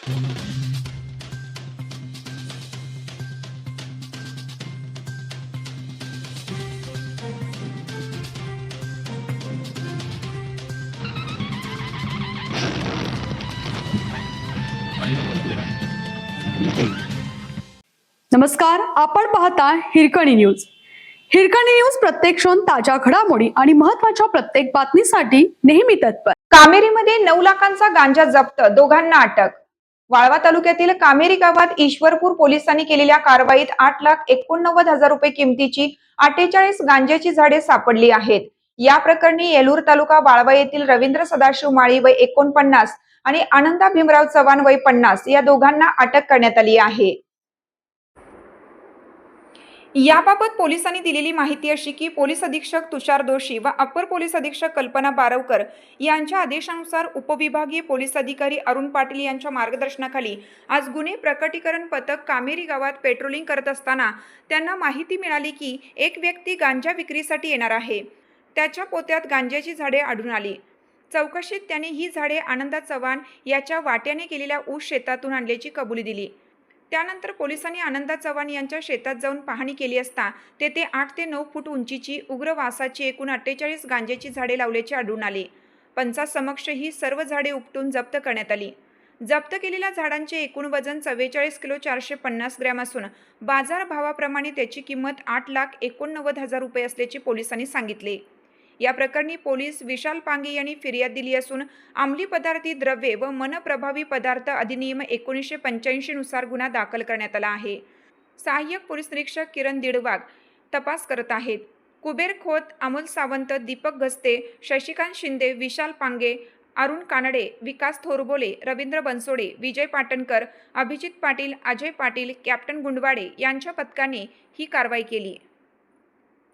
नमस्कार, आपण पाहता हिरकणी न्यूज. हिरकणी न्यूज प्रत्येक क्षण ताज्या घडामोडी आणि महत्त्वाच्या प्रत्येक बातमीसाठी नेहमी तत्पर. कामेरीमध्ये 9 लाखांचा गांजा जप्त, दोघांना अटक. वाळवा तालुक्यातील कामेरी गावात ईश्वरपूर पोलिसांनी केलेल्या कारवाईत 8,89,000 रुपये किमतीची 48 गांजाची झाडे सापडली आहेत. या प्रकरणी येलूर तालुका वाळवा येथील रवींद्र सदाशिव माळी वय 49 आणि आनंदा भीमराव चव्हाण वय 50 या दोघांना अटक करण्यात आली आहे. याबाबत पोलिसांनी दिलेली माहिती अशी की पोलीस अधीक्षक तुषार दोशी व अप्पर पोलीस अधीक्षक कल्पना बारवकर यांच्या आदेशानुसार उपविभागीय पोलीस अधिकारी अरुण पाटील यांच्या मार्गदर्शनाखाली आज गुन्हे प्रकटीकरण पथक कामेरी गावात पेट्रोलिंग करत असताना त्यांना माहिती मिळाली की एक व्यक्ती गांजा विक्रीसाठी येणार आहे. त्याच्या पोत्यात गांजाची झाडे आढळून आली. चौकशीत त्याने ही झाडे आनंदा चव्हाण याच्या वाट्याने केलेल्या ऊस शेतातून आणल्याची कबुली दिली. त्यानंतर पोलिसांनी आनंदा चव्हाण यांच्या शेतात जाऊन पाहणी केली असता तेथे 8 ते 9 फूट उंचीची उग्र वासाची एकूण 48 गांजाची झाडे लावल्याचे आढळून आले. पंचासमक्ष ही सर्व झाडे उपटून जप्त करण्यात आली. जप्त केलेल्या झाडांचे एकूण वजन 44 किलो 450 ग्रॅम असून बाजार भावाप्रमाणे त्याची किंमत 8,89,000 रुपये असल्याचे पोलिसांनी सांगितले. या प्रकरणी पोलीस विशाल पांगे यांनी फिर्याद दिली असून अंमली पदार्थी द्रव्ये व मनप्रभावी पदार्थ अधिनियम 1985 नुसार गुन्हा दाखल करण्यात आला आहे. सहाय्यक पोलीस निरीक्षक किरण दिडवाग तपास करत आहेत. कुबेर खोत, अमोल सावंत, दीपक गस्ते, शशिकांत शिंदे, विशाल पांगे, अरुण कानडे, विकास थोरबोले, रवींद्र बनसोडे, विजय पाटणकर, अभिजित पाटील, अजय पाटील, कॅप्टन गुंडवाडे यांच्या पथकाने ही कारवाई केली.